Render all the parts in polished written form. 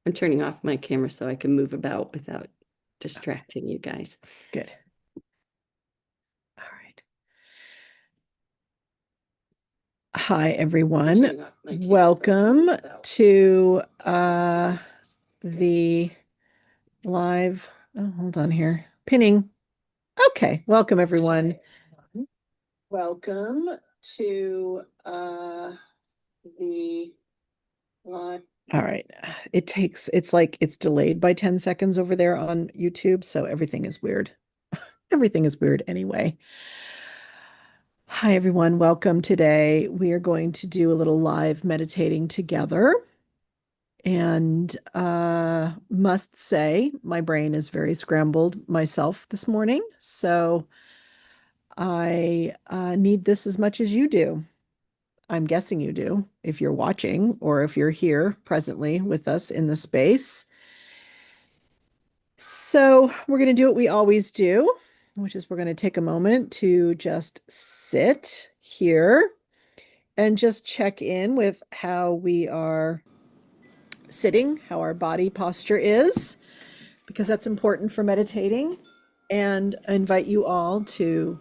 I'm turning off my camera so I can move about without distracting you guys. Good. All right. Hi, everyone. Welcome to the live. Oh, hold on here. Pinning. Okay. Welcome, everyone. Welcome to the live. All right. It's delayed by 10 seconds over there on YouTube, so everything is weird. Everything is weird anyway. Hi, everyone. Welcome today. We are going to do a little live meditating together. And must say, my brain is very scrambled myself this morning. So I need this as much as you do. I'm guessing you do if you're watching or if you're here presently with us in the space. So we're going to do what we always do, which is we're going to take a moment to just sit here and just check in with how we are sitting, how our body posture is, because that's important for meditating. And I invite you all to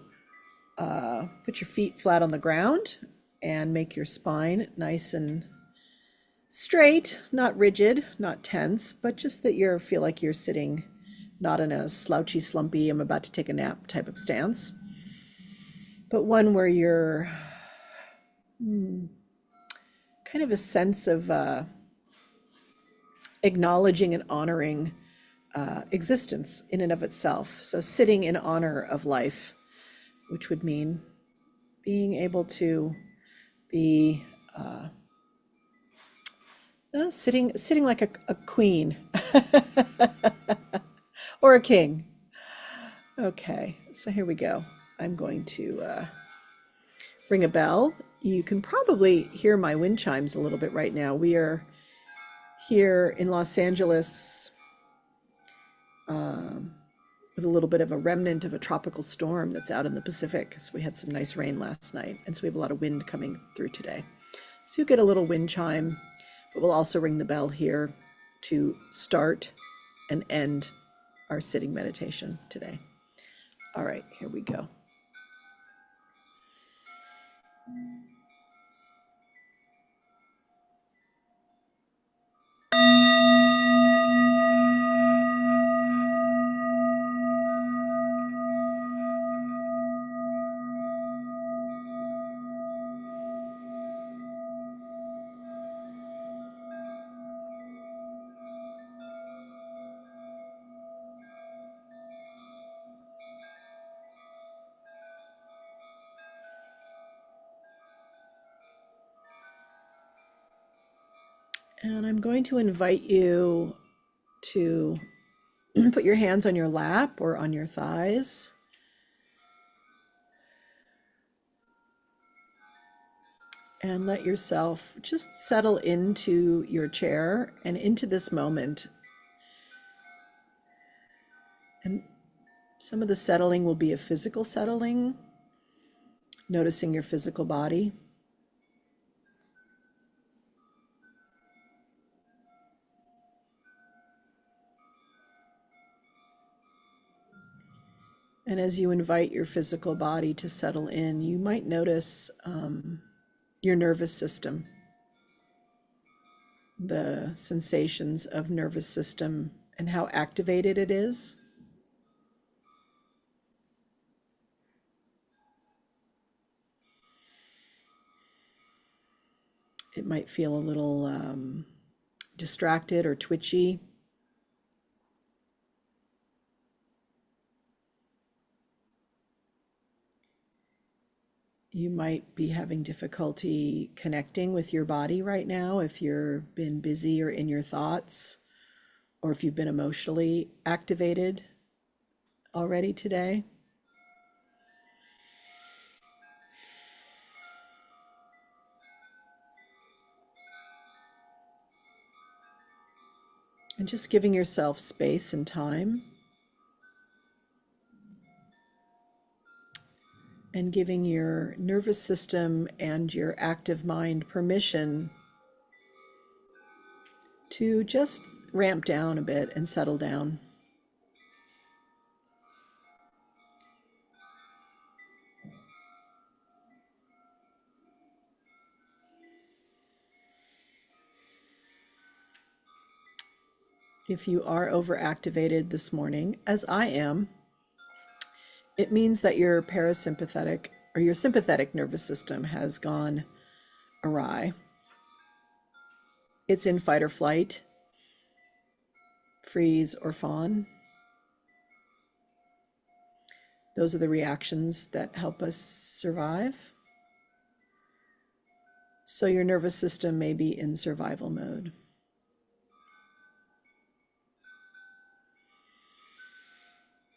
put your feet flat on the ground and make your spine nice and straight, not rigid, not tense, but just that you feel like you're sitting not in a slouchy, slumpy, I'm about to take a nap type of stance, but one where you're kind of a sense of acknowledging and honoring existence in and of itself. So sitting in honor of life, which would mean being able to be sitting like a queen or a king. Okay, so here we go. I'm going to ring a bell. You can probably hear my wind chimes a little bit right now. We are here in Los Angeles with a little bit of a remnant of a tropical storm that's out in the Pacific. So we had some nice rain last night, and so we have a lot of wind coming through today. So you get a little wind chime, but we'll also ring the bell here to start and end our sitting meditation today. All right, here we go. And I'm going to invite you to put your hands on your lap or on your thighs. And let yourself just settle into your chair and into this moment. And some of the settling will be a physical settling, noticing your physical body. And as you invite your physical body to settle in, you might notice your nervous system, the sensations of nervous system and how activated it is. It might feel a little distracted or twitchy. You might be having difficulty connecting with your body right now if you've been busy or in your thoughts, or if you've been emotionally activated already today. And just giving yourself space and time, and giving your nervous system and your active mind permission to just ramp down a bit and settle down. If you are overactivated this morning, as I am, it means that your parasympathetic or your sympathetic nervous system has gone awry. It's in fight or flight, freeze or fawn. Those are the reactions that help us survive. So your nervous system may be in survival mode.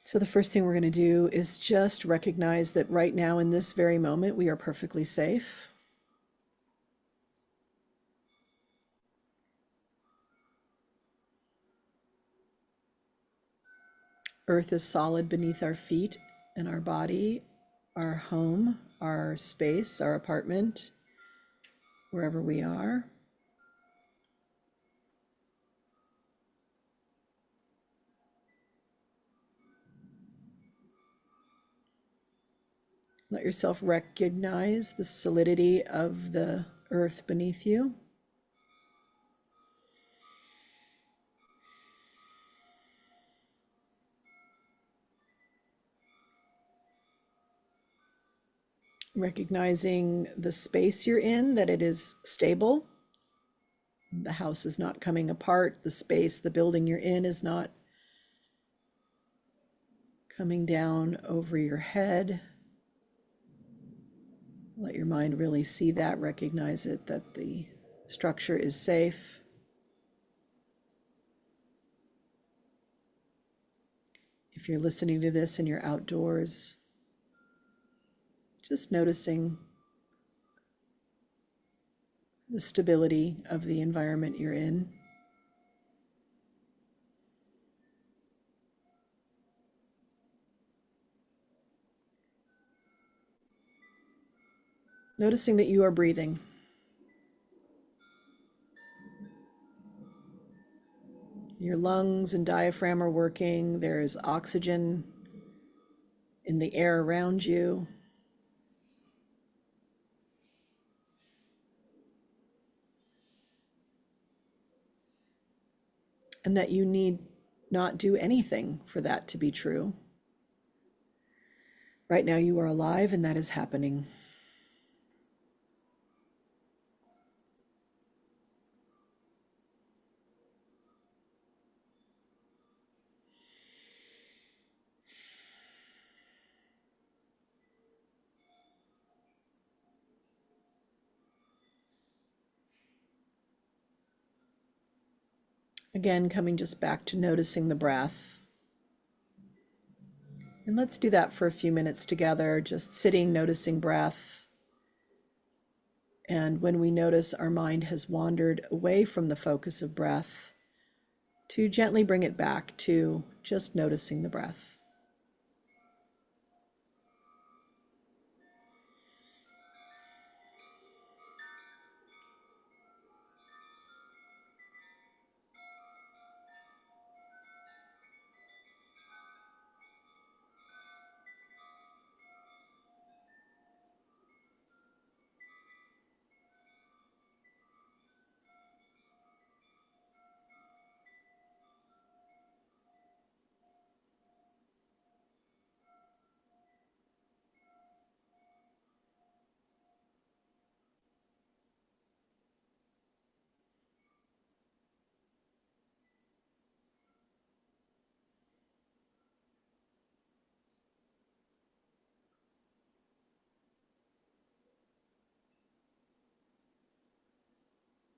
So the first thing we're going to do is just recognize that right now in this very moment, we are perfectly safe. Earth is solid beneath our feet and our body, our home, our space, our apartment, wherever we are. Let yourself recognize the solidity of the earth beneath you. Recognizing the space you're in, that it is stable. The house is not coming apart. The space, the building you're in is not coming down over your head. Let your mind really see that, recognize it, that the structure is safe. If you're listening to this and you're outdoors, just noticing the stability of the environment you're in. Noticing that you are breathing. Your lungs and diaphragm are working. There is oxygen in the air around you. And that you need not do anything for that to be true. Right now you are alive and that is happening. Again, coming just back to noticing the breath. And let's do that for a few minutes together, just sitting, noticing breath. And when we notice our mind has wandered away from the focus of breath, to gently bring it back to just noticing the breath.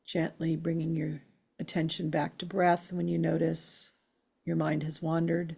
Gently bringing your attention back to breath when you notice your mind has wandered.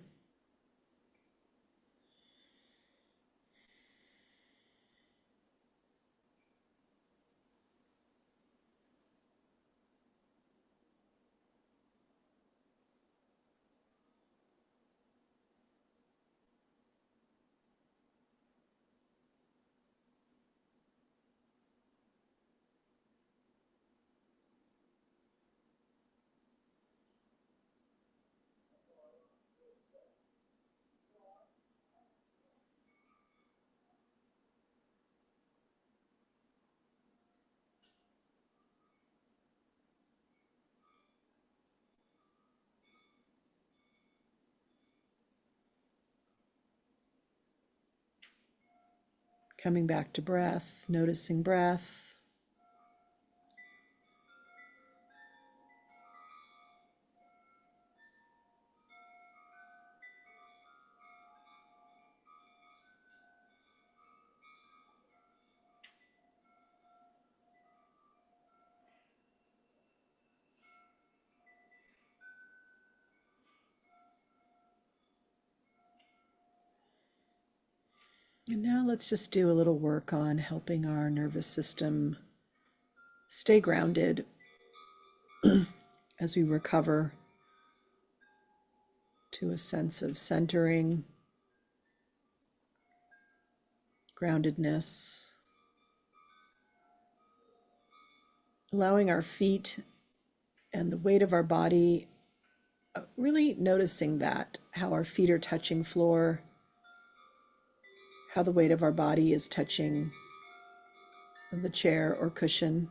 Coming back to breath, noticing breath. And now let's just do a little work on helping our nervous system stay grounded as we recover to a sense of centering, groundedness, allowing our feet and the weight of our body, really noticing that, how our feet are touching floor, how the weight of our body is touching the chair or cushion.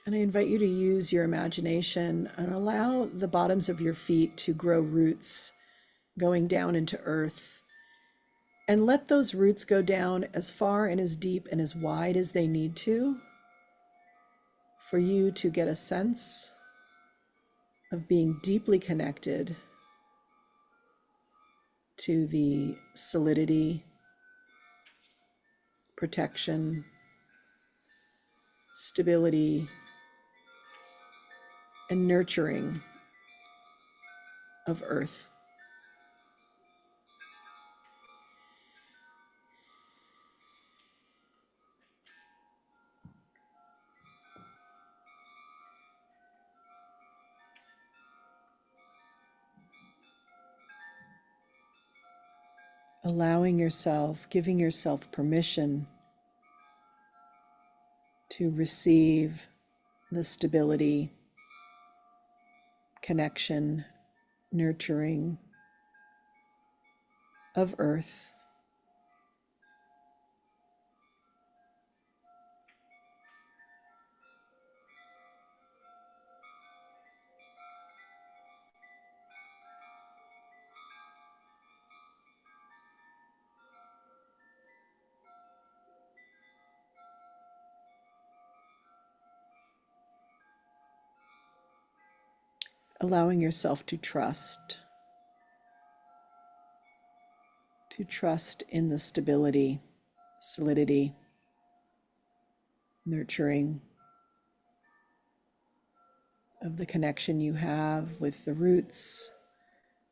And I invite you to use your imagination and allow the bottoms of your feet to grow roots going down into earth. And let those roots go down as far and as deep and as wide as they need to for you to get a sense of being deeply connected to the solidity, protection, stability, and nurturing of earth. Allowing yourself, giving yourself permission to receive the stability, connection, nurturing of earth. Allowing yourself to trust in the stability, solidity, nurturing of the connection you have with the roots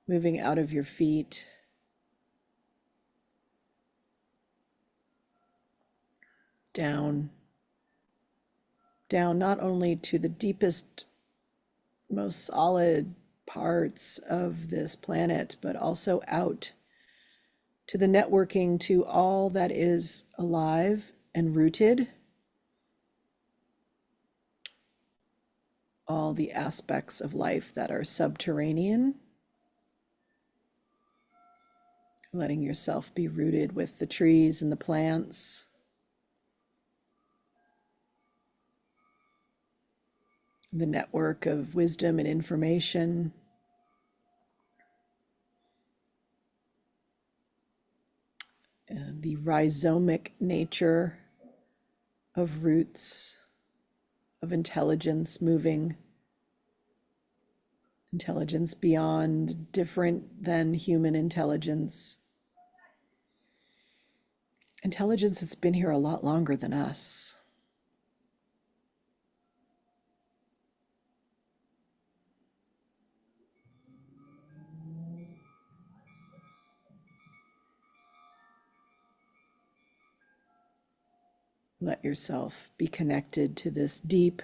moving out of your feet, down, not only to the deepest, most solid parts of this planet, but also out to the networking, to all that is alive and rooted, all the aspects of life that are subterranean. Letting yourself be rooted with the trees and the plants, the network of wisdom and information, and the rhizomic nature of roots, of intelligence moving, intelligence beyond, different than human intelligence. Intelligence that's been here a lot longer than us. Let yourself be connected to this deep,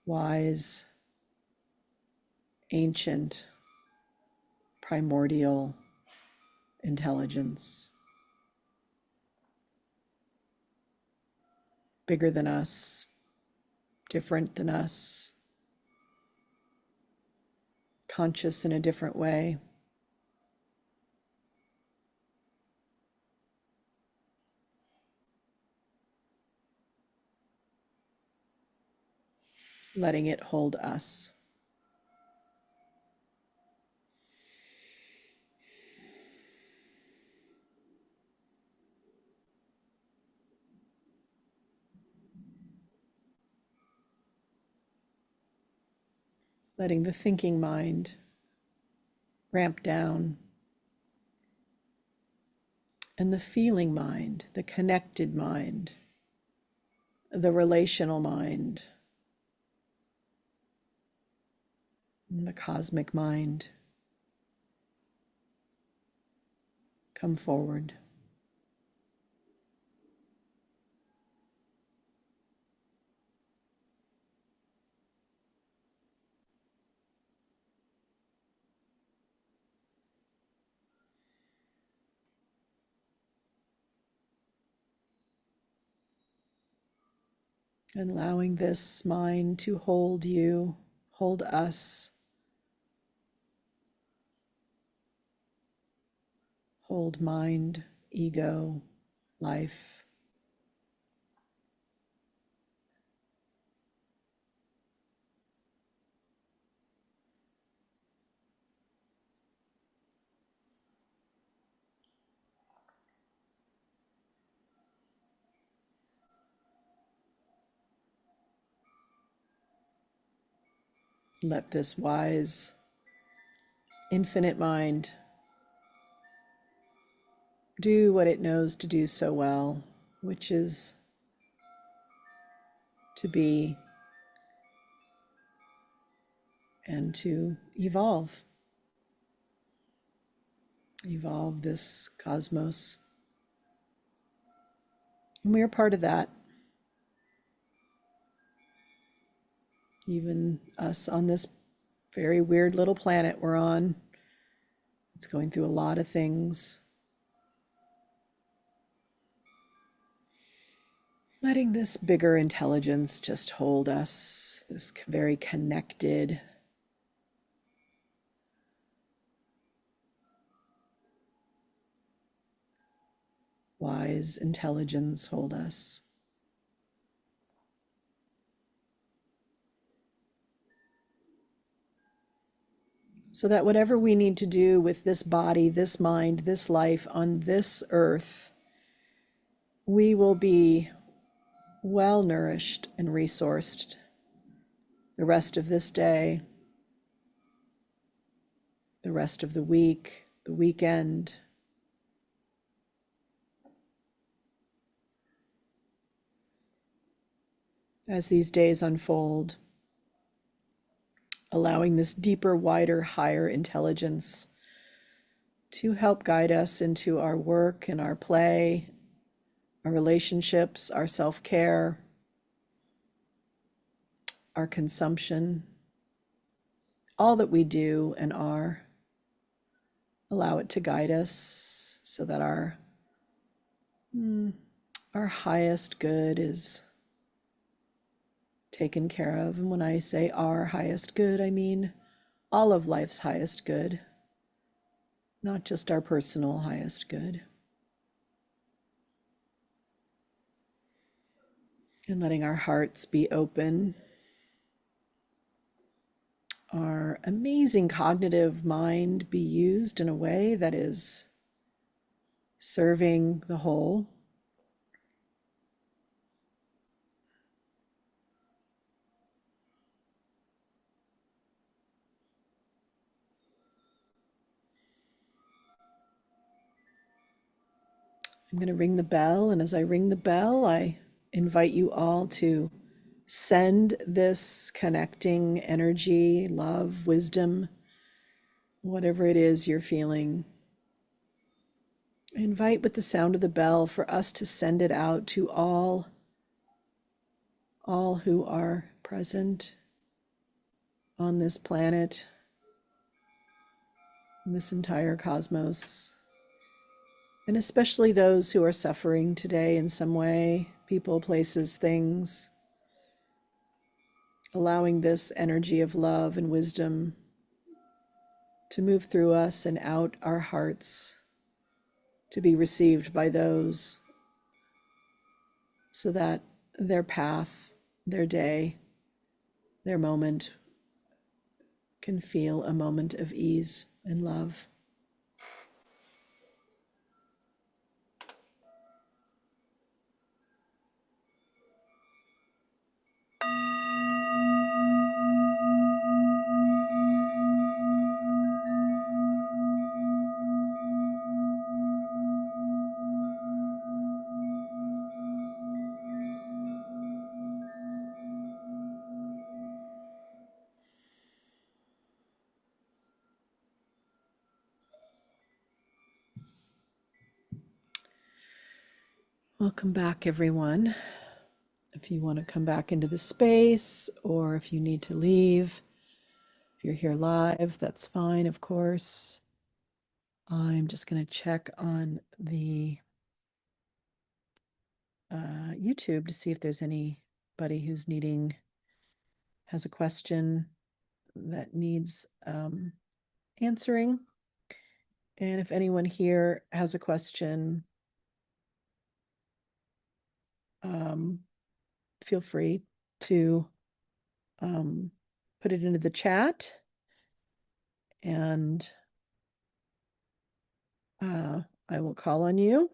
wise, ancient, primordial intelligence. Bigger than us, different than us, conscious in a different way. letting it hold us. Letting the thinking mind ramp down, and the feeling mind, the connected mind, the relational mind, and the cosmic mind come forward. And allowing this mind to hold you, hold us, hold mind, ego, life. Let this wise, infinite mind do what it knows to do so well, which is to be and to evolve this cosmos. And we are part of that. Even us on this very weird little planet we're on, it's going through a lot of things. Letting this bigger intelligence just hold us, this very connected, wise intelligence hold us. So that whatever we need to do with this body, this mind, this life on this earth, we will be well nourished and resourced the rest of this day, the rest of the week, the weekend. As these days unfold, allowing this deeper, wider, higher intelligence to help guide us into our work and our play, our relationships, our self-care, our consumption, all that we do and are. Allow it to guide us so that our highest good is taken care of. And when I say our highest good, I mean all of life's highest good, not just our personal highest good. And letting our hearts be open, our amazing cognitive mind be used in a way that is serving the whole. I'm going to ring the bell, and as I ring the bell, I invite you all to send this connecting energy, love, wisdom, whatever it is you're feeling. I invite with the sound of the bell for us to send it out to all who are present on this planet, in this entire cosmos, and especially those who are suffering today in some way, people, places, things. Allowing this energy of love and wisdom to move through us and out our hearts, to be received by those, so that their path, their day, their moment can feel a moment of ease and love. Welcome back, everyone. If you want to come back into the space or if you need to leave, if you're here live, that's fine, of course. I'm just going to check on the YouTube to see if there's anybody who's has a question that needs answering. And if anyone here has a question, feel free to put it into the chat, and I will call on you.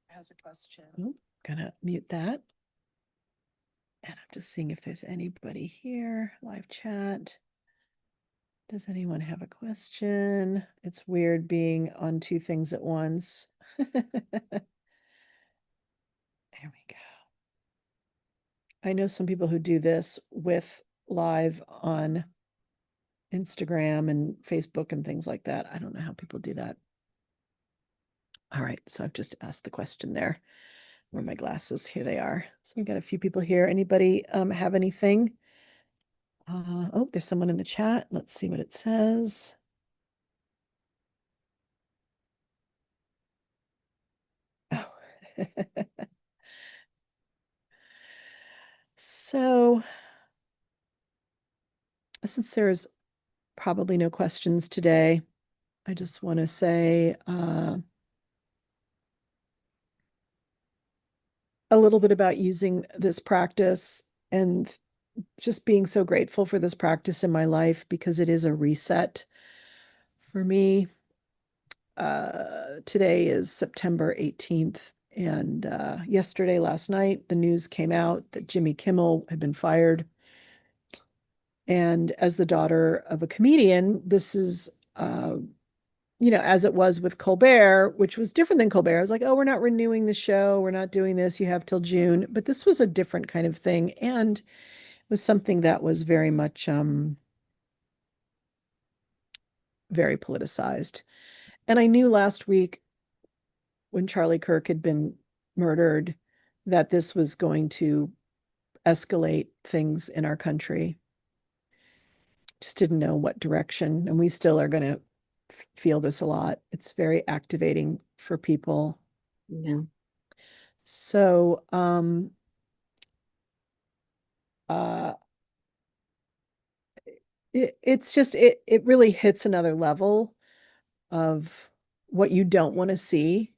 Has a question. Oh, gonna mute that. And I'm just seeing if there's anybody here, live chat. Does anyone have a question? It's weird being on two things at once. There we go. I know some people who do this with live on Instagram and Facebook and things like that. I don't know how people do that. All right, so I've just asked the question there. Where are my glasses? Here they are. So we've got a few people here. Anybody have anything? Oh, there's someone in the chat. Let's see what it says. Oh. So, since there's probably no questions today, I just want to say a little bit about using this practice and just being so grateful for this practice in my life because it is a reset for me. Today is September 18th, and last night, the news came out that Jimmy Kimmel had been fired. And as the daughter of a comedian, this is, as it was with Colbert, which was different than Colbert. I was like, oh, we're not renewing the show. We're not doing this. You have till June. But this was a different kind of thing. And was something that was very much very politicized. And I knew last week when Charlie Kirk had been murdered that this was going to escalate things in our country. Just didn't know what direction. And we still are going to feel this a lot. It's very activating for people. Yeah. So, it really hits another level of what you don't want to see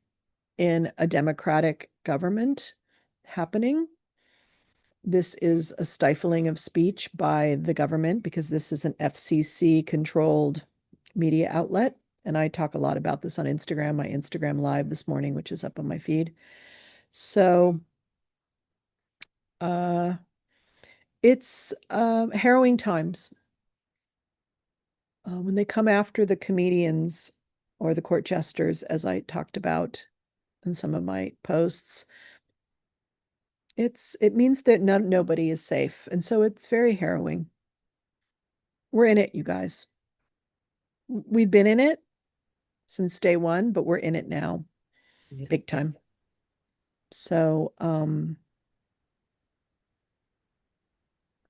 in a democratic government happening. This is a stifling of speech by the government because this is an FCC controlled media outlet. And I talk a lot about this on Instagram, my Instagram live this morning, which is up on my feed. So it's harrowing times. When they come after the comedians or the court jesters, as I talked about in some of my posts, it means that nobody is safe. And so it's very harrowing. We're in it, you guys. We've been in it since day one, but we're in it now, Yeah. big time. So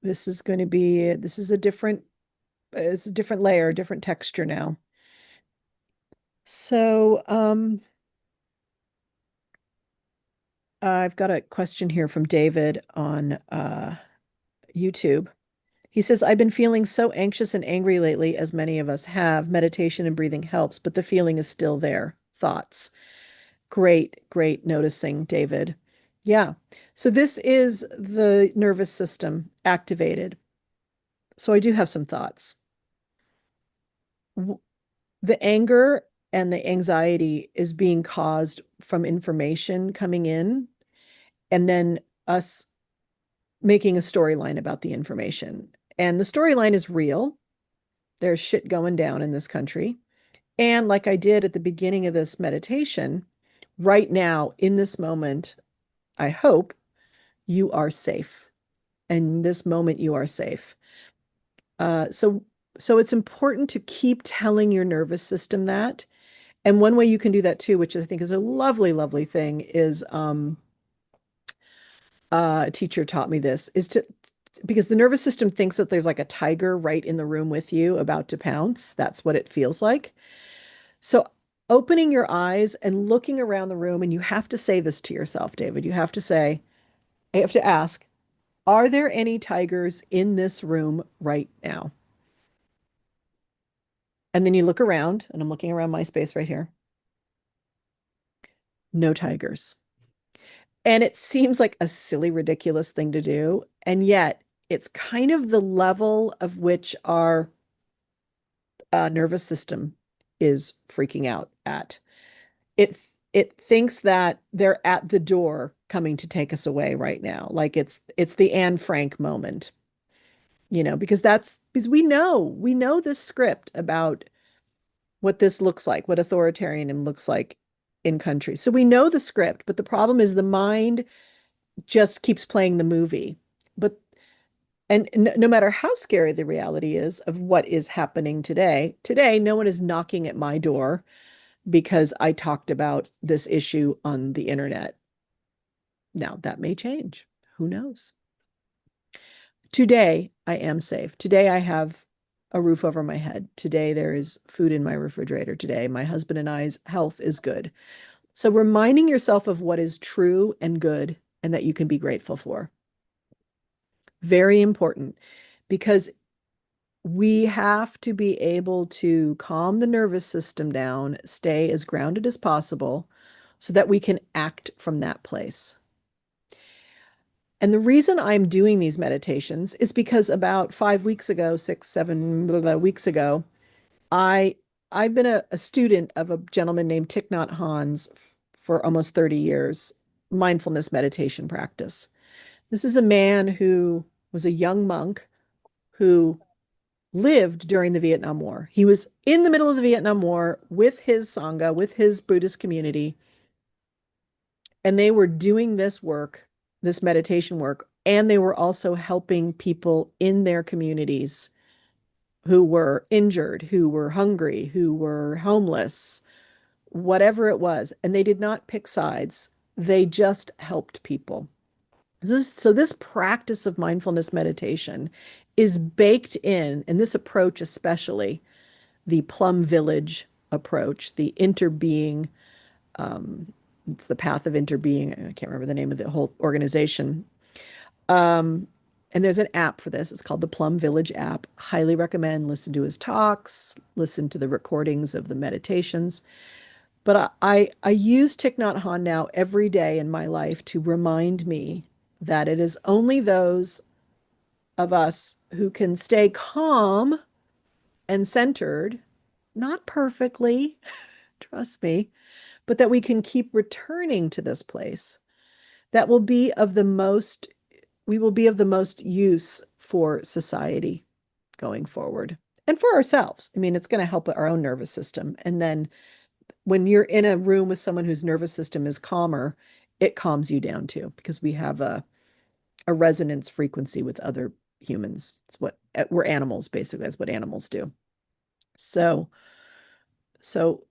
this is a different layer, different texture now. So I've got a question here from David on YouTube. He says, I've been feeling so anxious and angry lately, as many of us have. Meditation and breathing helps, but the feeling is still there. Thoughts. Great noticing, David. Yeah. So this is the nervous system activated. So I do have some thoughts. W- The anger and the anxiety is being caused from information coming in and then us making a storyline about the information. And the storyline is real. There's shit going down in this country. And like I did at the beginning of this meditation, right now, in this moment, I hope you are safe. And this moment, you are safe. Uh, so, so it's important to keep telling your nervous system that. And one way you can do that too, which I think is a lovely, lovely thing, is a teacher taught me this, is to because the nervous system thinks that there's like a tiger right in the room with you about to pounce. That's what it feels like. So opening your eyes and looking around the room, and you have to say this to yourself, David. You have to ask, are there any tigers in this room right now? And then you look around, and I'm looking around my space right here. No tigers. And it seems like a silly, ridiculous thing to do. And yet it's kind of the level of which our nervous system is freaking out at. It it thinks that they're at the door coming to take us away right now. Like it's the Anne Frank moment, because we know this script about what this looks like, what authoritarianism looks like in countries. So we know the script, but the problem is the mind just keeps playing the movie. But and no matter how scary the reality is of what is happening today no one is knocking at my door because I talked about this issue on the internet. Now, that may change. Who knows? Today, I am safe. Today, I have a roof over my head. Today, there is food in my refrigerator. Today, my husband and I's health is good. So, reminding yourself of what is true and good and that you can be grateful for. Very important because we have to be able to calm the nervous system down, stay as grounded as possible so that we can act from that place. And the reason I'm doing these meditations is because about 5 weeks ago, six, 7 weeks ago, I I've been a student of a gentleman named Thich Nhat Hanh's for almost 30 years, mindfulness meditation practice. This is a man who was a young monk who lived during the Vietnam War. He was in the middle of the Vietnam War with his Sangha, with his Buddhist community, and they were doing this work, this meditation work, and they were also helping people in their communities who were injured, who were hungry, who were homeless, whatever it was. And they did not pick sides. They just helped people. So this practice of mindfulness meditation is baked in, and this approach especially, the Plum Village approach, the interbeing, it's the path of interbeing. I can't remember the name of the whole organization. Um, and there's an app for this. It's called the Plum Village app. Highly recommend. Listen to his talks, listen to the recordings of the meditations. But I use Thich Nhat Hanh now every day in my life to remind me that it is only those of us who can stay calm and centered, not perfectly, trust me, but that we can keep returning to this place that will be of the most, we will be of the most use for society going forward and for ourselves. I mean, it's going to help our own nervous system. And then when you're in a room with someone whose nervous system is calmer, it calms you down too, because we have a resonance frequency with other humans. It's what we're animals, basically. That's what animals do. So, so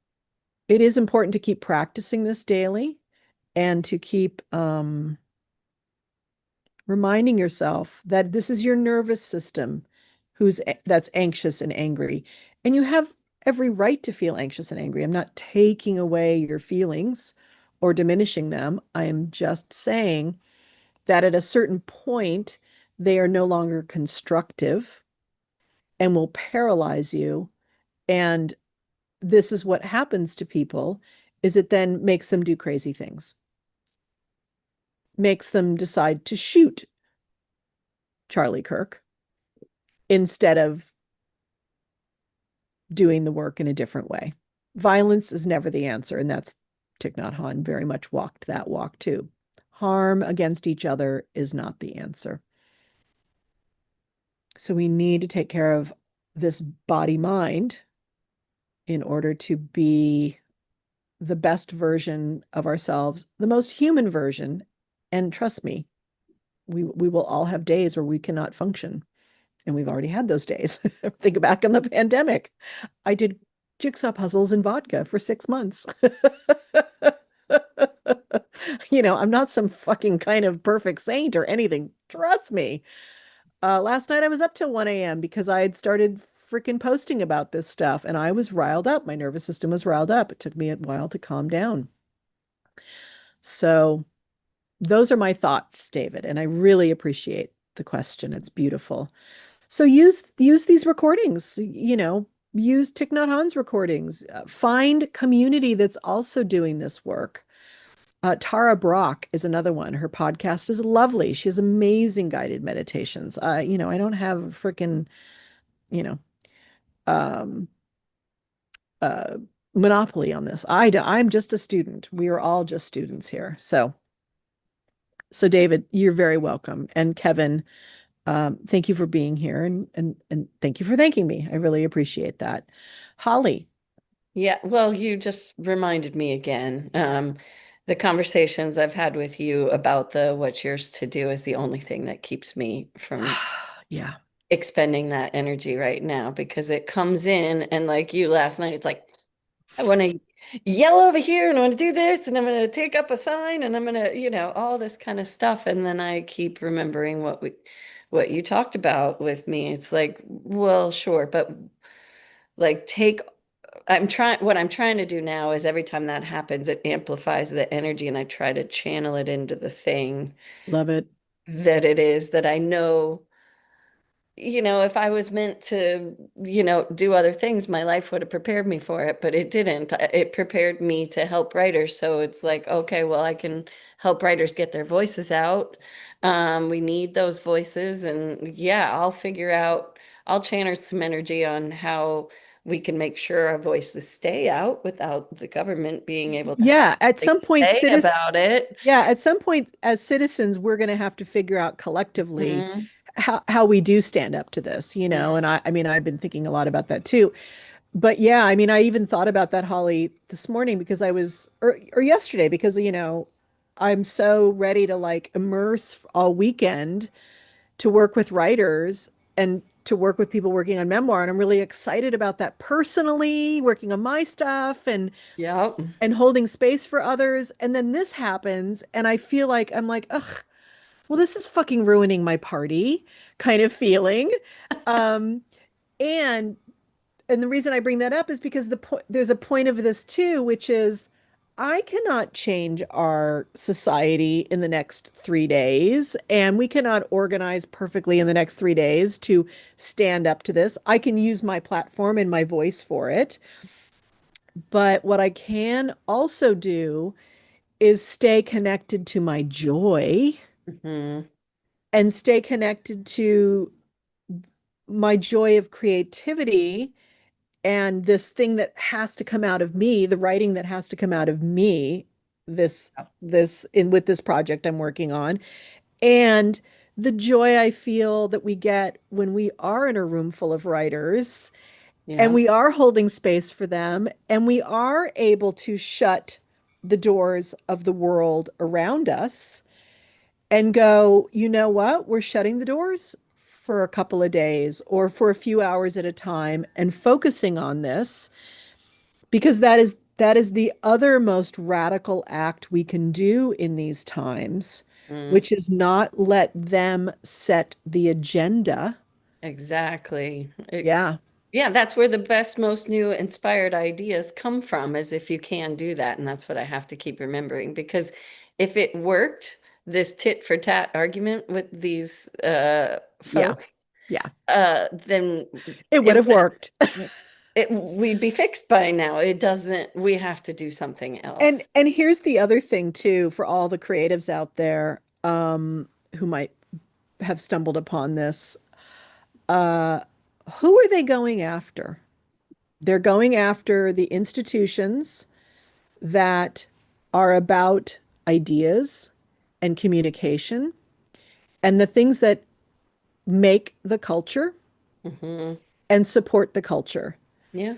it is important to keep practicing this daily and to keep reminding yourself that this is your nervous system that's anxious and angry. And you have every right to feel anxious and angry. I'm not taking away your feelings or diminishing them. I am just saying that at a certain point, they are no longer constructive and will paralyze you. And this is what happens to people is it then makes them do crazy things. makes them decide to shoot Charlie Kirk instead of doing the work in a different way. Violence is never the answer, and that's Thich Nhat Hanh very much walked that walk too. Harm against each other is not the answer. So we need to take care of this body mind in order to be the best version of ourselves, the most human version. And trust me, we will all have days where we cannot function. And we've already had those days. Think back on the pandemic. I did jigsaw puzzles and vodka for 6 months. I'm not some fucking kind of perfect saint or anything. Trust me. Last night I was up till 1 a.m. because I had started freaking posting about this stuff and I was riled up. My nervous system was riled up. It took me a while to calm down. So those are my thoughts, David, and I really appreciate the question. It's beautiful. So use these recordings, use Thich Nhat Hanh's recordings. Find community that's also doing this work. Tara Brock is another one. Her podcast is lovely. She has amazing guided meditations. I don't have a freaking, you know, um, uh, monopoly on this. I'm just a student. We are all just students here. So David, you're very welcome. And Kevin, thank you for being here and thank you for thanking me. I really appreciate that. Holly. Yeah, well, you just reminded me again. The conversations I've had with you about the what's yours to do is the only thing that keeps me from Yeah. expending that energy right now because it comes in and like you last night, it's like I want to yell over here and I want to do this and I'm going to take up a sign and I'm going to, all this kind of stuff. And then I keep remembering what you talked about with me. It's like, well, sure, but like what I'm trying to do now is every time that happens, it amplifies the energy and I try to channel it into the thing Love it. that it is that I know if I was meant to, do other things, my life would have prepared me for it, but it didn't. It prepared me to help writers. So it's like, okay, well, I can help writers get their voices out. We need those voices. And yeah, I'll channel some energy on how we can make sure our voices stay out without the government being able to have Yeah, at something some to point, say about it. at some point, as citizens, we're going to have to figure out collectively Mhm. how we do stand up to this, Yeah. and I mean, I've been thinking a lot about that too. But yeah, I mean, I even thought about that, Holly, this morning because or yesterday, because, I'm so ready to like immerse all weekend to work with writers and to work with people working on memoir. And I'm really excited about that personally, working on my stuff Yep. and holding space for others. And then this happens, and I feel like I'm like, ugh, well, this is fucking ruining my party kind of feeling. Um, and and the reason I bring that up is because there's a point of this too, which is I cannot change our society in the next 3 days, and we cannot organize perfectly in the next 3 days to stand up to this. I can use my platform and my voice for it, but what I can also do is stay connected to my joy Hmm. and stay connected to my joy of creativity and this thing that has to come out of me, the writing that has to come out of me, this in with this project I'm working on, and the joy I feel that we get when we are in a room full of writers and Yeah. we are holding space for them and we are able to shut the doors of the world around us and go, you know what? We're shutting the doors for a couple of days or for a few hours at a time and focusing on this because that is the other most radical act we can do in these times, Mm, which is not let them set the agenda. exactly. Yeah. Yeah, that's where the best, most new inspired ideas come from, is if you can do that. And that's what I have to keep remembering. Because if it worked, this tit for tat argument with these Yeah. folks, Yeah. then It would it have worked. we'd be fixed by now. It doesn't, we have to do something And else. and here's the other thing too for all the creatives out there. who might have stumbled upon this. Uh, who are they going after? They're going after the institutions that are about ideas and communication and the things that make the culture Hmm. and support the culture. Yeah.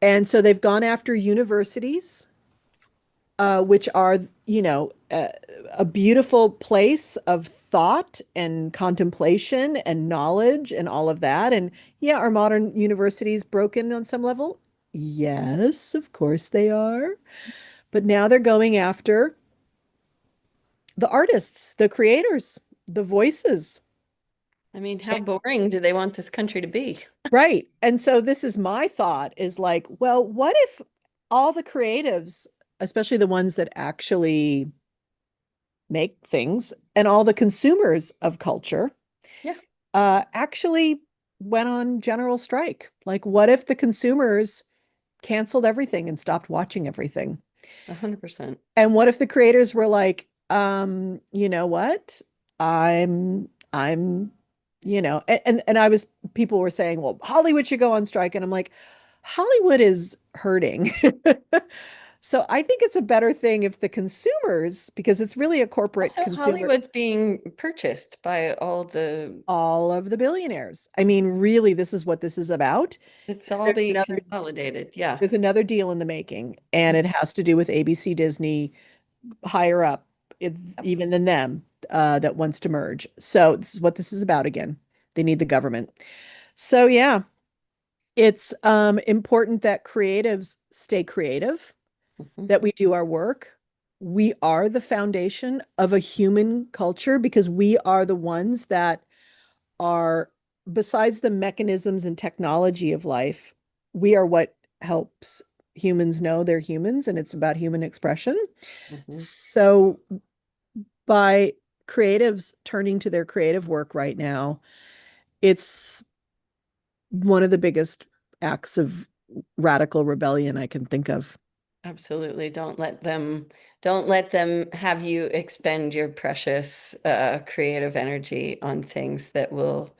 And so they've gone after universities, which are, a beautiful place of thought and contemplation and knowledge and all of that. And yeah, are modern universities broken on some level? Yes, of course they are. But now they're going after the artists, the creators, the voices. I mean, how boring do they want this country to be? Right. And so this is my thought is like, well, what if all the creatives, especially the ones that actually make things, and all the consumers of culture, Yeah, actually went on general strike? Like, what if the consumers canceled everything and stopped watching everything? 100%. And what if the creators were like, you know what? I'm, and I was, people were saying, well, Hollywood should go on strike. And I'm like, Hollywood is hurting. So I think it's a better thing if the consumers, because it's really a corporate Also, consumer, Hollywood's being purchased by all the, all of the billionaires. I mean, really, this is what this is about. it's Because all being consolidated. Yeah. there's another deal in the making, and it has to do with ABC Disney higher up, Yep. even than them, that wants to merge. So this is what this is about again. They need the government. So yeah, it's important that creatives stay creative, Mhm. that we do our work. We are the foundation of a human culture because we are the ones that are, besides the mechanisms and technology of life, we are what helps humans know they're humans and it's about human expression. Mhm. So by creatives turning to their creative work right now, it's one of the biggest acts of radical rebellion I can think of. Absolutely. Don't let them have you expend your precious creative energy on things that will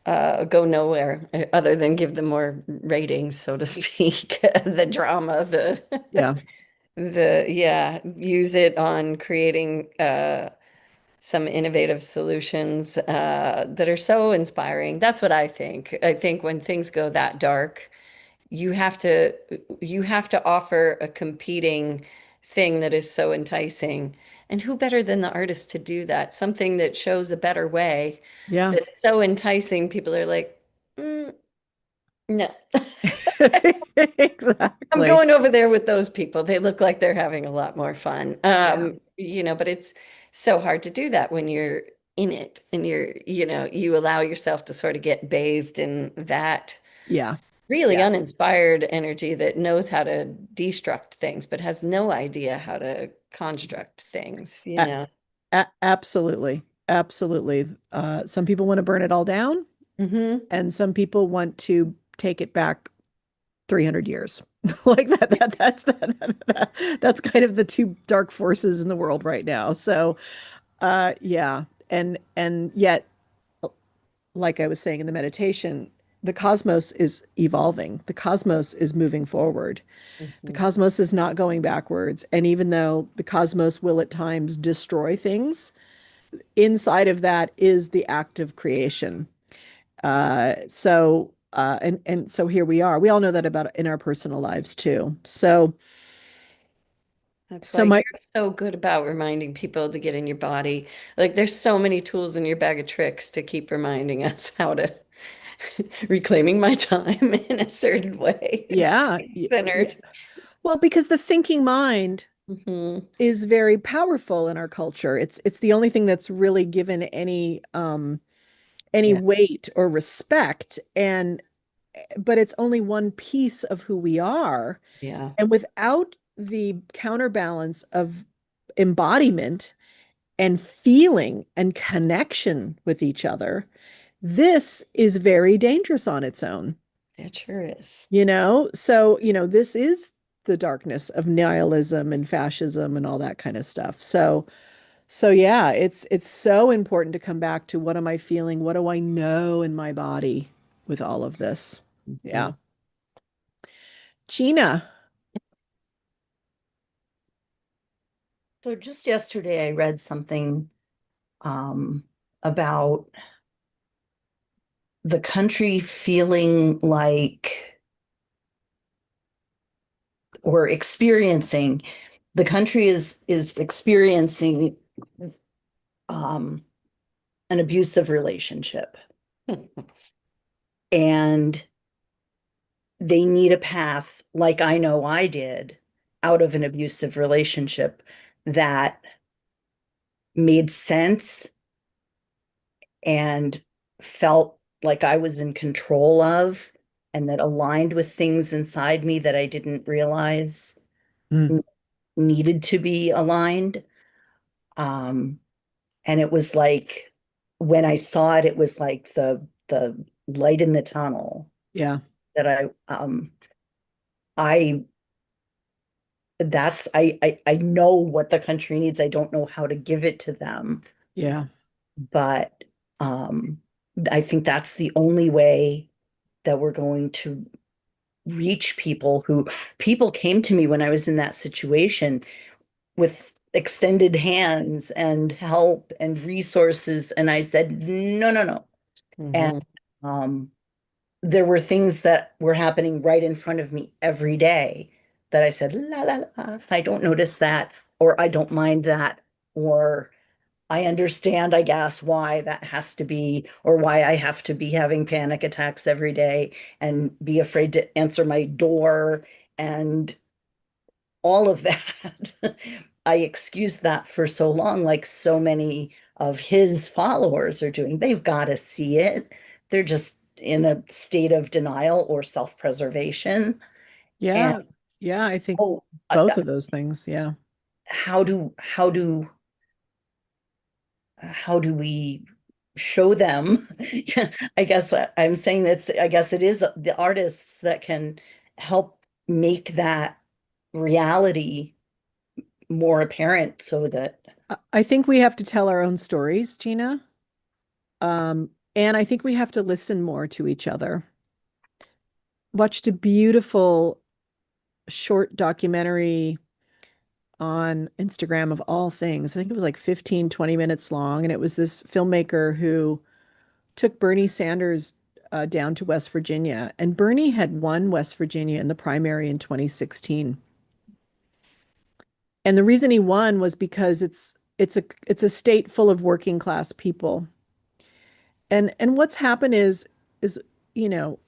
go nowhere other than give them more ratings, so to speak. The drama, Yeah, yeah, use it on creating some innovative solutions that are so inspiring. That's what I think. I think when things go that dark, you have to you have to offer a competing thing that is so enticing. And who better than the artist to do that? Something that shows a better way yeah. that's so enticing. People are like, "Mm, no." I'm Exactly. going over there with those people. They look like they're having a lot more fun. Yeah, But it's so hard to do that when you're in it and you allow yourself to sort of get bathed in that yeah, really yeah. uninspired energy that knows how to destruct things, but has no idea how to construct things, you A know? absolutely. Absolutely. Some people want to burn it all down, Hmm. and some people want to take it back 300 years. Like that's kind of the two dark forces in the world right now. So, yeah. And yet, like I was saying in the meditation, the cosmos is evolving. The cosmos is moving forward. The Hmm. cosmos is not going backwards. And even though the cosmos will at times destroy things, inside of that is the act of creation. And so here we are. We all know that about in our personal lives too. So That's so why my you're so good about reminding people to get in your body. Like there's so many tools in your bag of tricks to keep reminding us how to reclaiming my time in a certain way, yeah, being centered. well, because the thinking mind Hmm. is very powerful in our culture. It's the only thing that's really given any Yeah, weight or respect, and but it's only one piece of who we are. yeah, And without the counterbalance of embodiment and feeling and connection with each other, this is very dangerous on its own, it sure is. you know? So, this is the darkness of nihilism and fascism and all that kind of stuff. So, So yeah, it's so important to come back to what am I feeling? What do I know in my body with all of this? Yeah. Mhm. Gina. So just yesterday, I read something um, about the country feeling like or experiencing the country is experiencing um, an abusive relationship, and they need a path like I know I did out of an abusive relationship that made sense and felt like I was in control of, and that aligned with things inside me that I didn't realize Mm, needed to be aligned. Um, and it was like when I saw it, it was like the light in the tunnel yeah. that I that's I know what the country needs. I don't know how to give it to them, Yeah. but um I think that's the only way that we're going to reach people came to me when I was in that situation with extended hands and help and resources, and I said no, no, no. And Mhm. um there were things that were happening right in front of me every day that I said la la la, I don't notice that, or I don't mind that, or I understand, I guess, why that has to be, or why I have to be having panic attacks every day and be afraid to answer my door and all of that. I excused that for so long, like so many of his followers are doing. They've got to see it. They're just in a state of denial or self-preservation. And Yeah. Yeah, I think oh, both of those things. Yeah. how do we show them? I guess I'm saying that's, I guess it is the artists that can help make that reality more apparent so that I think we have to tell our own stories, Gina. And I think we have to listen more to each other. Watched a beautiful short documentary on Instagram of all things. I think it was like 15, 20 minutes long. And it was this filmmaker who took Bernie Sanders down to West Virginia. And Bernie had won West Virginia in the primary in 2016. And the reason he won was because it's a state full of working class people. And what's happened is you know,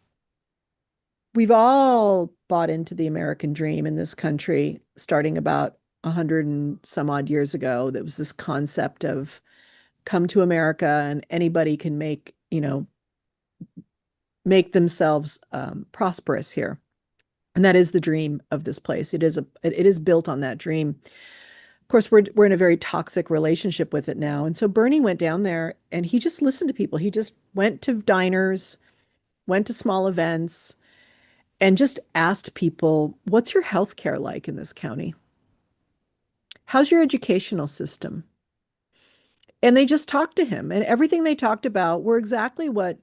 we've all bought into the American dream in this country starting about 100 and some odd years ago. There was this concept of come to America and anybody can make themselves prosperous here. And that is the dream of this place. It is built on that dream. Of course, we're in a very toxic relationship with it now. And so Bernie went down there and he just listened to people. He just went to diners, went to small events, and just asked people, what's your health care like in this county? How's your educational system? And they just talked to him, and everything they talked about were exactly what,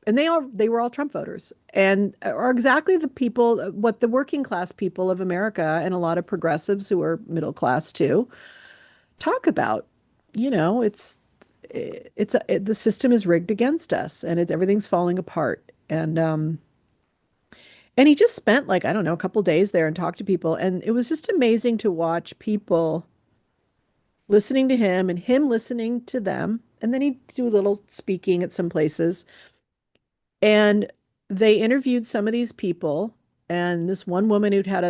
and they were all Trump voters, and are exactly the people, what the working class people of America and a lot of progressives who are middle class too talk about. The system is rigged against us, and everything's falling apart. And he just spent like, I don't know, a couple days there and talked to people. And it was just amazing to watch people listening to him and him listening to them. And then he'd do a little speaking at some places. And they interviewed some of these people. And this one woman who'd had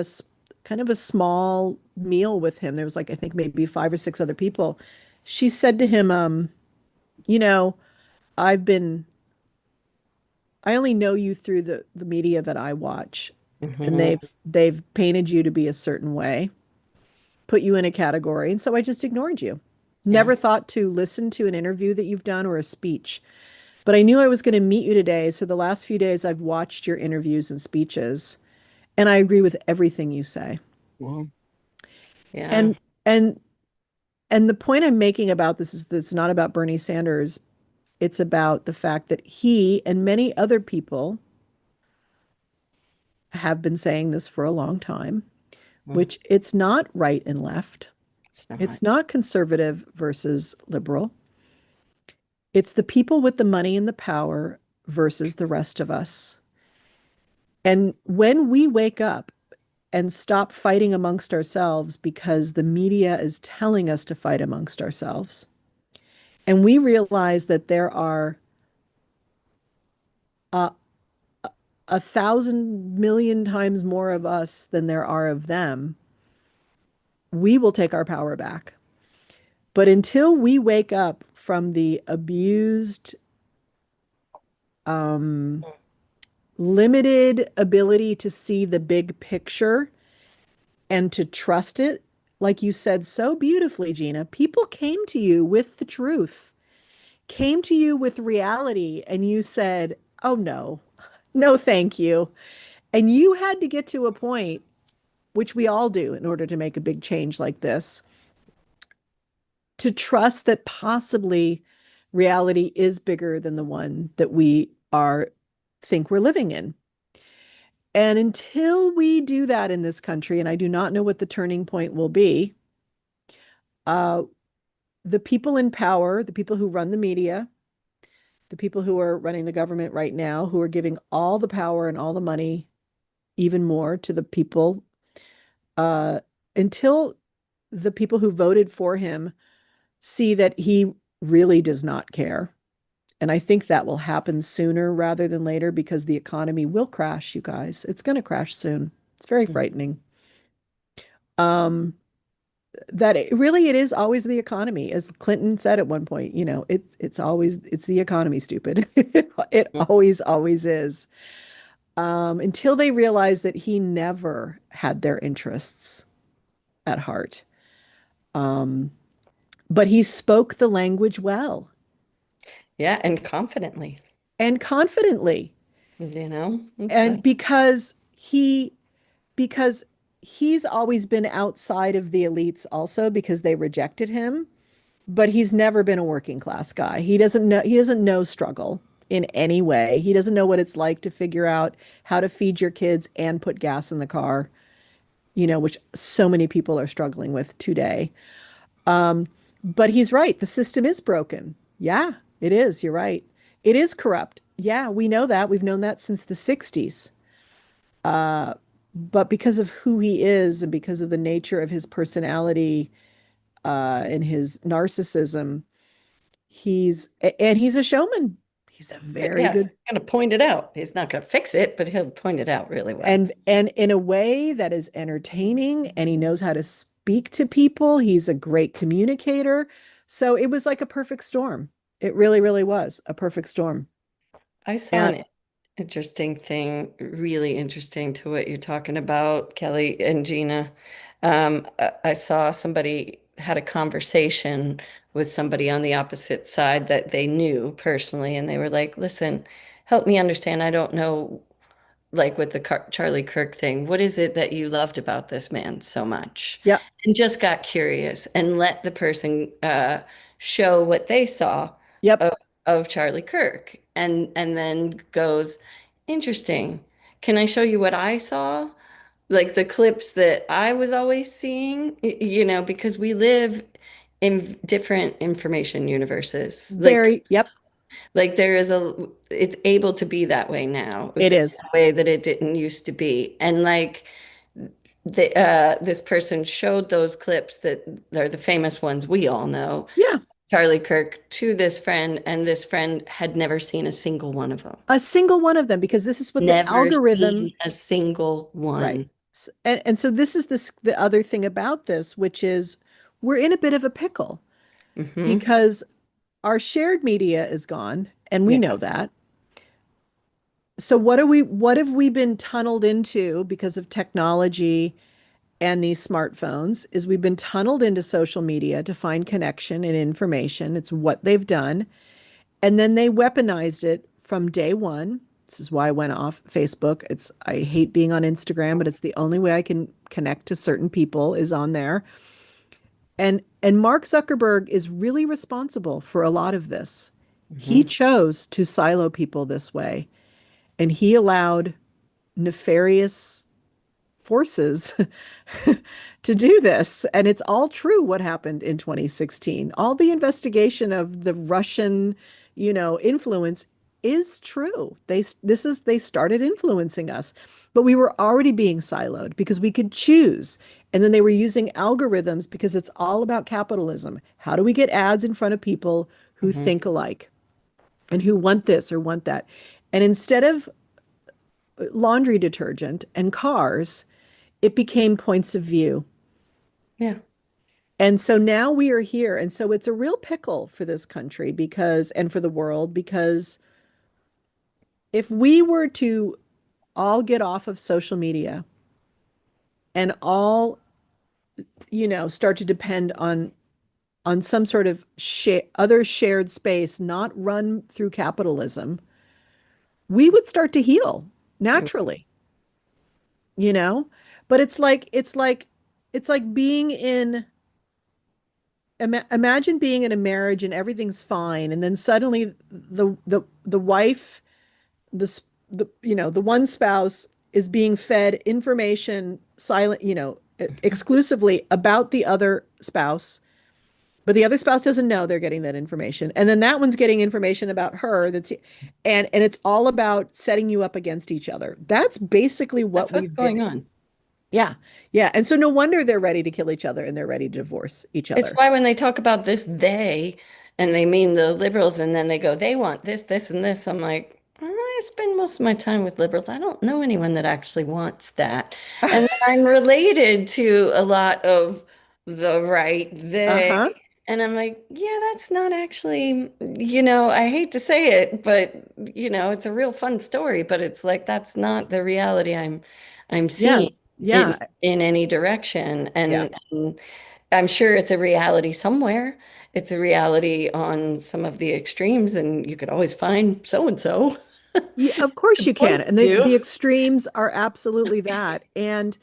kind of a small meal with him, there was like, I think maybe five or six other people. She said to him, you know, I've been, I only know you through the media that I watch. And Mhm. they've painted you to be a certain way, put you in a category, and so I just ignored you. Yeah. Never thought to listen to an interview that you've done or a speech. But I knew I was going to meet you today, so the last few days I've watched your interviews and speeches, and I agree with everything you say. Mhm. Yeah. And and And the point I'm making about this is that it's not about Bernie Sanders. It's about the fact that he and many other people have been saying this for a long time, Mm, which it's not right and left. it's not. It's not conservative versus liberal. It's the people with the money and the power versus the rest of us. And when we wake up and stop fighting amongst ourselves because the media is telling us to fight amongst ourselves, and we realize that there are uh, 1,000 million times more of us than there are of them, we will take our power back. But until we wake up from the abused, um, limited ability to see the big picture and to trust it, like you said so beautifully, Gina, people came to you with the truth, came to you with reality, and you said, oh no, no, thank you. And you had to get to a point, which we all do in order to make a big change like this, to trust that possibly reality is bigger than the one that we are think we're living in. And until we do that in this country, and I do not know what the turning point will be, uh, the people in power, the people who run the media, the people who are running the government right now, who are giving all the power and all the money, even more to the people, uh, until the people who voted for him see that he really does not care. And I think that will happen sooner rather than later because the economy will crash, you guys. It's going to crash soon. It's very Mm. frightening. Um, that it is always the economy, as Clinton said at one point, it's always it's the economy, stupid. It always is. Until they realize that he never had their interests at heart. Um, but he spoke the language well Yeah, and confidently, and confidently. But And because he's always been outside of the elites also because they rejected him, but he's never been a working class guy. He doesn't know struggle in any way. He doesn't know what it's like to figure out how to feed your kids and put gas in the car, which so many people are struggling with today. Um, but he's right. The system is broken. Yeah, it is. You're right. It is corrupt. Yeah, we know that. We've known that since the 60s. But because of who he is and because of the nature of his personality and his narcissism, he's a showman. He's a very yeah, good, gonna point it out. He's not gonna fix it, but he'll point it out really well. and in a way that is entertaining, and he knows how to speak to people. He's a great communicator. So it was like a perfect storm. It really, really was a perfect storm. I saw And an interesting thing, really interesting to what you're talking about, Kelly and Gina. I saw somebody had a conversation with somebody on the opposite side that they knew personally, and they were like, listen, help me understand. I don't know, like with the Charlie Kirk thing, what is it that you loved about this man so much? yep, And just got curious and let the person show what they saw yep, of, of Charlie Kirk, and then goes, interesting. Can I show you what I saw? Like the clips that I was always seeing, because we live in different information universes. yep, Like it's able to be that way now, it the is. way that it didn't used to be. And like this person showed those clips that they're the famous ones we all know, Yeah, Charlie Kirk to this friend, and this friend had never seen a single one of them. a single one of them, because this is what the Never algorithm, seen a single right. one. And so this is the other thing about this, which is we're in a bit of a pickle Hmm. because our shared media is gone, and we know Yeah. that. So what have we been tunneled into because of technology and these smartphones is we've been tunneled into social media to find connection and information. It's what they've done. And then they weaponized it from day one. This is why I went off Facebook. I hate being on Instagram, but it's the only way I can connect to certain people is on there. And Mark Zuckerberg is really responsible for a lot of this. He Hmm. chose to silo people this way, and he allowed nefarious forces to do this. And it's all true what happened in 2016. All the investigation of the Russian, influence is true. They started influencing us, but we were already being siloed because we could choose. And then they were using algorithms because it's all about capitalism. How do we get ads in front of people who Hmm. think alike and who want this or want that? And instead of laundry detergent and cars, it became points of view. Yeah. And so now we are here. And so it's a real pickle for this country and for the world, because if we were to all get off of social media and all, start to depend on some sort of other shared space, not run through capitalism, we would start to heal naturally, you know? But it's like being in imagine being in a marriage and everything's fine, and then suddenly the wife, the one spouse is being fed information exclusively about the other spouse, but the other spouse doesn't know they're getting that information, and then that one's getting information about her and it's all about setting you up against each other. That's basically what That's what's we've been. going on. Yeah. Yeah, and so no wonder they're ready to kill each other and they're ready to divorce each It's other. why when they talk about this they and they mean the liberals and then they go, they want this, this, and this. I'm like, I spend most of my time with liberals. I don't know anyone that actually wants that. And then I'm related to a lot of the right they. Uh-huh. And I'm like, yeah, that's not actually, I hate to say it, but it's a real fun story, but it's like that's not the reality I'm Yeah. seeing in Yeah. in any direction. Yeah. And I'm sure it's a reality somewhere. It's a reality on some of the extremes, and you could always find so and so Yeah, of course to you can. point And the to. extremes are absolutely that. And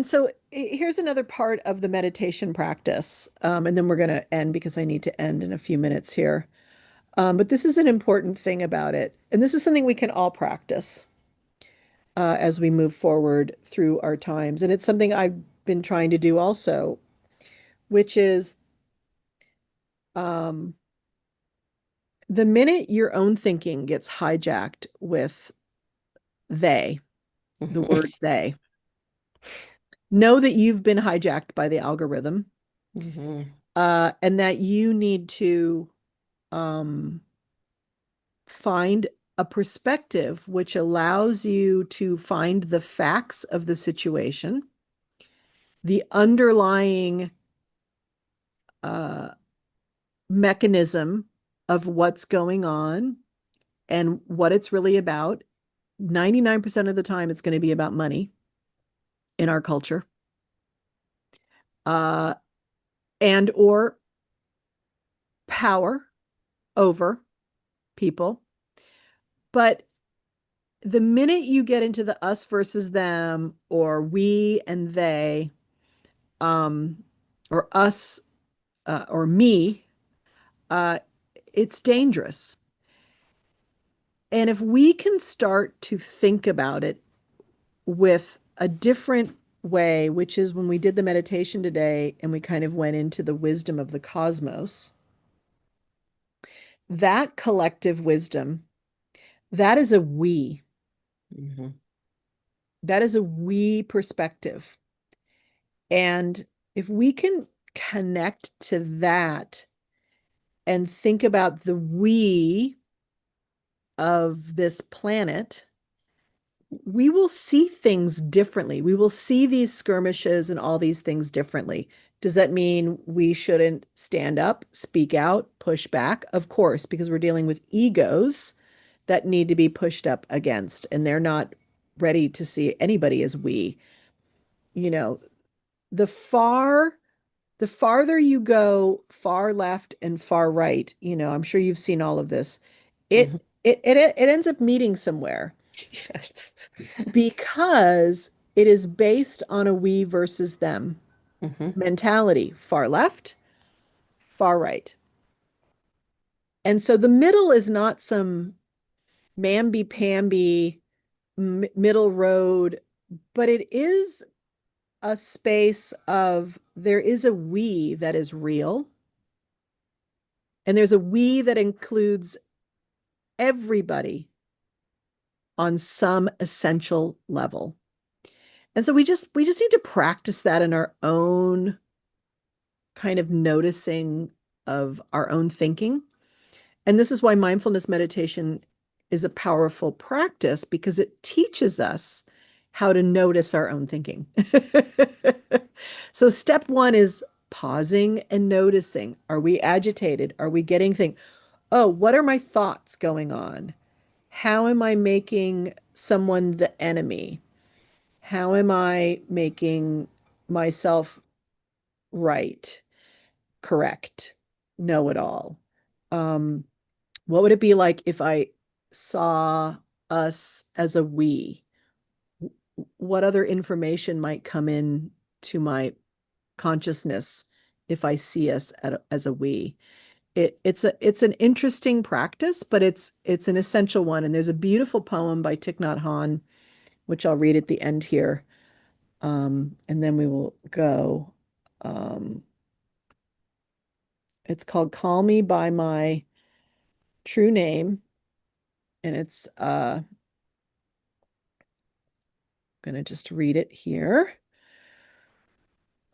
so here's another part of the meditation practice. And then we're going to end because I need to end in a few minutes here. But this is an important thing about it. And this is something we can all practice as we move forward through our times. And it's something I've been trying to do also, which is um, the minute your own thinking gets hijacked with they, the word they, know that you've been hijacked by the algorithm, Mhm. and that you need to um, find a perspective which allows you to find the facts of the situation, the underlying uh, mechanism of what's going on and what it's really about. 99% of the time, it's going to be about money in our culture, uh, and or power over people. But the minute you get into the us versus them or we and they, um, or us or me, uh, it's dangerous. And if we can start to think about it with a different way, which is when we did the meditation today and we kind of went into the wisdom of the cosmos, that collective wisdom, that is a we. Mhm. That is a we perspective. And if we can connect to that and think about the we of this planet, we will see things differently. We will see these skirmishes and all these things differently. Does that mean we shouldn't stand up, speak out, push back? Of course, because we're dealing with egos that need to be pushed up against, and they're not ready to see anybody as we. You know, the far the farther you go, far left and far right, I'm sure you've seen all of this. Mhm. It ends up meeting somewhere Yes. because it is based on a we versus them. Hmm. mentality, far left, far right. And so the middle is not some mamby-pamby middle road, but it is a space of there is a we that is real, and there's a we that includes everybody on some essential level. And so we just need to practice that in our own kind of noticing of our own thinking. And this is why mindfulness meditation is a powerful practice because it teaches us how to notice our own thinking. So step one is pausing and noticing. Are we agitated? Are we getting things? Oh, what are my thoughts going on? How am I making someone the enemy? How am I making myself right, correct, know it all? Um, what would it be like if I saw us as a we? What other information might come in to my consciousness if I see us as a we? It's an interesting practice, but it's an essential one. And there's a beautiful poem by Thich Nhat Hanh, which I'll read at the end here. And then we will go. Um, it's called Call Me by My True Name, and it's gonna just read it here.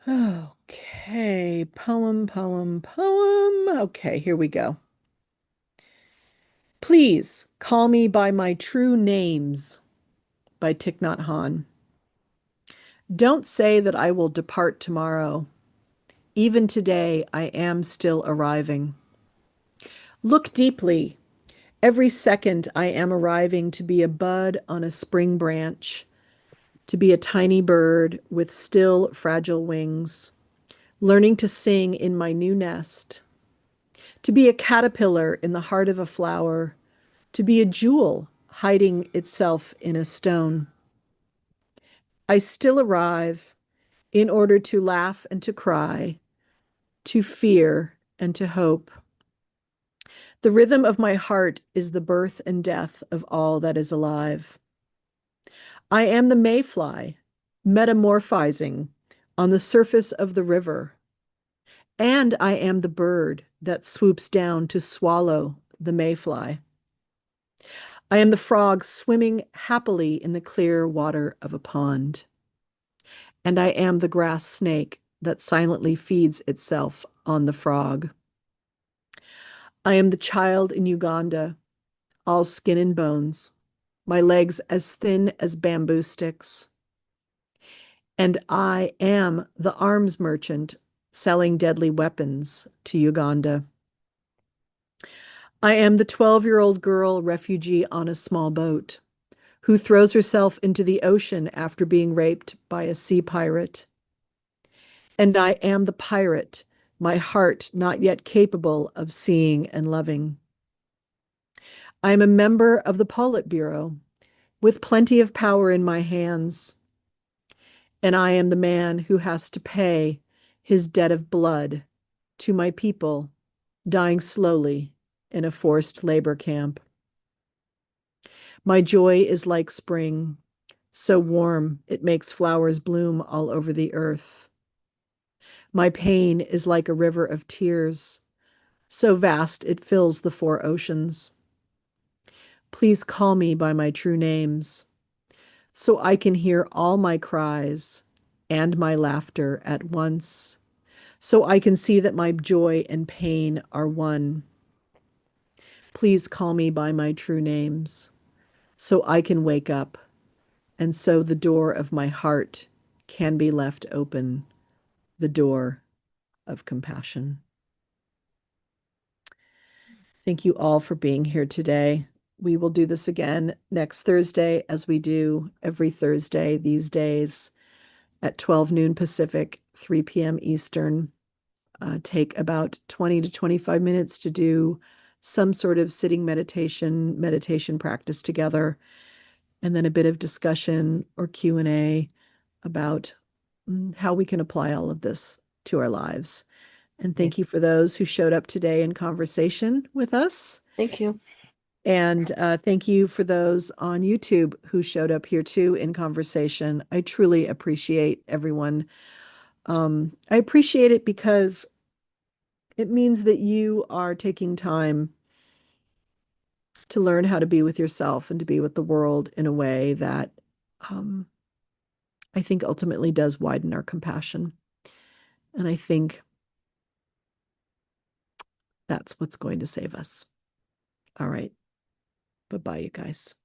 Okay, poem, poem, poem. Okay, here we go. Please call me by my true names by Thich Nhat Hanh. Don't say that I will depart tomorrow. Even today, I am still arriving. Look deeply. Every second, I am arriving to be a bud on a spring branch, to be a tiny bird with still fragile wings, learning to sing in my new nest, to be a caterpillar in the heart of a flower, to be a jewel hiding itself in a stone. I still arrive in order to laugh and to cry, to fear and to hope. The rhythm of my heart is the birth and death of all that is alive. I am the mayfly, metamorphizing on the surface of the river, and I am the bird that swoops down to swallow the mayfly. I am the frog swimming happily in the clear water of a pond, and I am the grass snake that silently feeds itself on the frog. I am the child in Uganda, all skin and bones, my legs as thin as bamboo sticks. And I am the arms merchant selling deadly weapons to Uganda. I am the 12-year-old girl refugee on a small boat who throws herself into the ocean after being raped by a sea pirate. And I am the pirate, my heart not yet capable of seeing and loving. I am a member of the Politburo with plenty of power in my hands, and I am the man who has to pay his debt of blood to my people dying slowly in a forced labor camp. My joy is like spring, so warm it makes flowers bloom all over the earth. My pain is like a river of tears, so vast it fills the four oceans. Please call me by my true names, so I can hear all my cries and my laughter at once, so I can see that my joy and pain are one. Please call me by my true names, so I can wake up, and so the door of my heart can be left open, the door of compassion. Thank you all for being here today. We will do this again next Thursday, as we do every Thursday these days at 12 noon Pacific, 3 p.m. Eastern. Take about 20 to 25 minutes to do some sort of sitting meditation practice together, and then a bit of discussion or Q&A about how we can apply all of this to our lives. And Yeah. thank you for those who showed up today in conversation with us. Thank you. And thank you for those on YouTube who showed up here too in conversation. I truly appreciate everyone. I appreciate it because it means that you are taking time to learn how to be with yourself and to be with the world in a way that I think ultimately does widen our compassion. And I think that's what's going to save us. All right. Bye-bye, you guys.